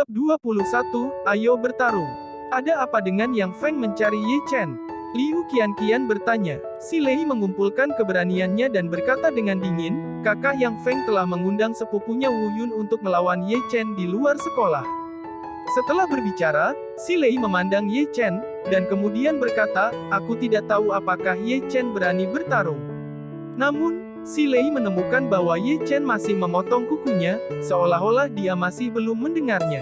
Bab 21, Ayo bertarung. Ada apa dengan Yang Feng mencari Ye Chen? Liu Qianqian bertanya. Si Lei mengumpulkan keberaniannya dan berkata dengan dingin, kakak Yang Feng telah mengundang sepupunya Wu Yun untuk melawan Ye Chen di luar sekolah. Setelah berbicara, si Lei memandang Ye Chen, dan kemudian berkata, aku tidak tahu apakah Ye Chen berani bertarung. Namun, si Lei menemukan bahwa Ye Chen masih memotong kukunya, seolah-olah dia masih belum mendengarnya.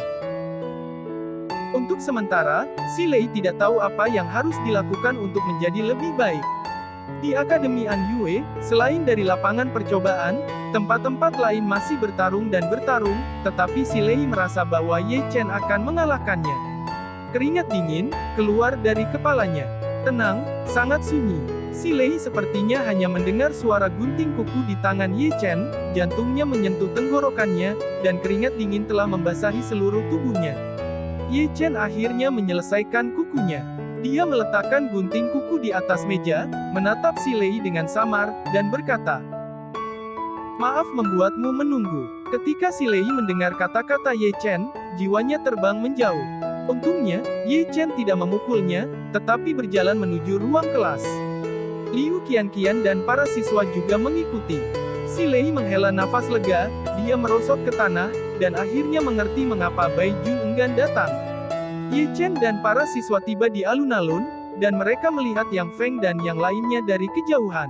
Untuk sementara, si Lei tidak tahu apa yang harus dilakukan untuk menjadi lebih baik. Di Akademi An Yue, selain dari lapangan percobaan, tempat-tempat lain masih bertarung dan bertarung, tetapi si Lei merasa bahwa Ye Chen akan mengalahkannya. Keringat dingin keluar dari kepalanya. Tenang, sangat sunyi. Si Lei sepertinya hanya mendengar suara gunting kuku di tangan Ye Chen, jantungnya menyentuh tenggorokannya, dan keringat dingin telah membasahi seluruh tubuhnya. Ye Chen akhirnya menyelesaikan kukunya. Dia meletakkan gunting kuku di atas meja, menatap si Lei dengan samar, dan berkata, maaf membuatmu menunggu. Ketika si Lei mendengar kata-kata Ye Chen, jiwanya terbang menjauh. Untungnya, Ye Chen tidak memukulnya, tetapi berjalan menuju ruang kelas. Liu Qianqian dan para siswa juga mengikuti. Si Lei menghela nafas lega, dia merosot ke tanah, dan akhirnya mengerti mengapa Bai Jun enggan datang. Ye Chen dan para siswa tiba di alun-alun, dan mereka melihat Yang Feng dan yang lainnya dari kejauhan.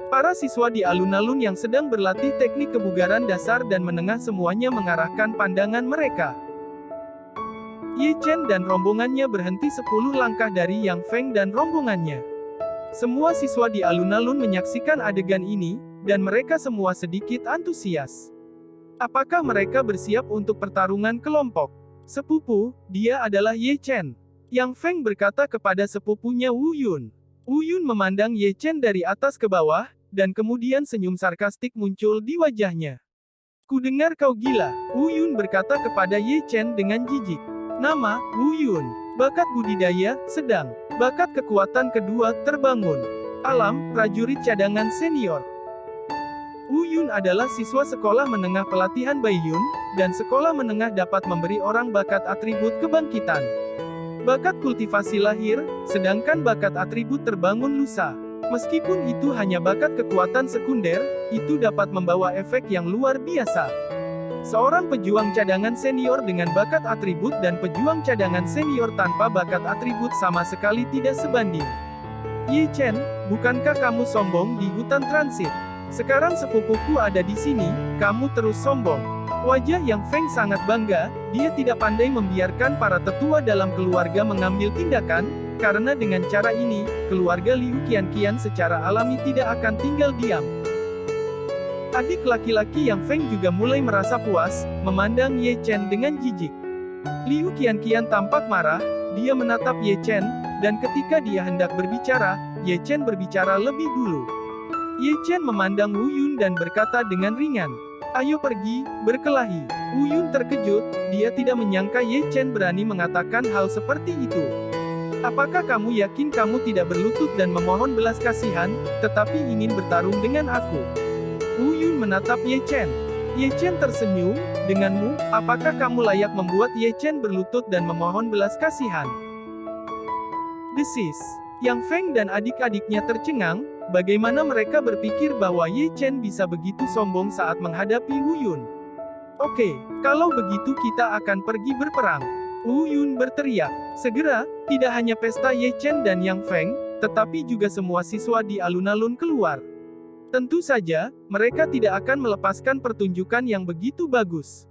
Para siswa di alun-alun yang sedang berlatih teknik kebugaran dasar dan menengah semuanya mengarahkan pandangan mereka. Ye Chen dan rombongannya berhenti 10 langkah dari Yang Feng dan rombongannya. Semua siswa di alun-alun menyaksikan adegan ini, dan mereka semua sedikit antusias. Apakah mereka bersiap untuk pertarungan kelompok? Sepupu, dia adalah Ye Chen. Yang Feng berkata kepada sepupunya Wu Yun. Wu Yun memandang Ye Chen dari atas ke bawah, dan kemudian senyum sarkastik muncul di wajahnya. Kudengar kau gila, Wu Yun berkata kepada Ye Chen dengan jijik. Nama, Wu Yun. Bakat budidaya, sedang. Bakat kekuatan kedua, terbangun. Alam, prajurit cadangan senior. Wu Yun adalah siswa sekolah menengah pelatihan Bai Yun, dan sekolah menengah dapat memberi orang bakat atribut kebangkitan. Bakat kultivasi lahir, sedangkan bakat atribut terbangun lusa. Meskipun itu hanya bakat kekuatan sekunder, itu dapat membawa efek yang luar biasa. Seorang pejuang cadangan senior dengan bakat atribut dan pejuang cadangan senior tanpa bakat atribut sama sekali tidak sebanding. Ye Chen, bukankah kamu sombong di hutan transit? Sekarang sepupuku ada di sini, kamu terus sombong. Wajah Yang Feng sangat bangga, dia tidak pandai membiarkan para tetua dalam keluarga mengambil tindakan, karena dengan cara ini, keluarga Liu Qianqian secara alami tidak akan tinggal diam. Adik laki-laki Yang Feng juga mulai merasa puas, memandang Ye Chen dengan jijik. Liu Qianqian tampak marah, dia menatap Ye Chen, dan ketika dia hendak berbicara, Ye Chen berbicara lebih dulu. Ye Chen memandang Wu Yun dan berkata dengan ringan, ayo pergi, berkelahi. Wu Yun terkejut, dia tidak menyangka Ye Chen berani mengatakan hal seperti itu. Apakah kamu yakin kamu tidak berlutut dan memohon belas kasihan, tetapi ingin bertarung dengan aku? Wu Yun menatap Ye Chen. Ye Chen tersenyum, denganmu, apakah kamu layak membuat Ye Chen berlutut dan memohon belas kasihan? Desis. Yang Feng dan adik-adiknya tercengang, bagaimana mereka berpikir bahwa Ye Chen bisa begitu sombong saat menghadapi Wu Yun. Oke, kalau begitu kita akan pergi berperang. Wu Yun berteriak. Segera, tidak hanya pesta Ye Chen dan Yang Feng, tetapi juga semua siswa di alun-alun keluar. Tentu saja, mereka tidak akan melepaskan pertunjukan yang begitu bagus.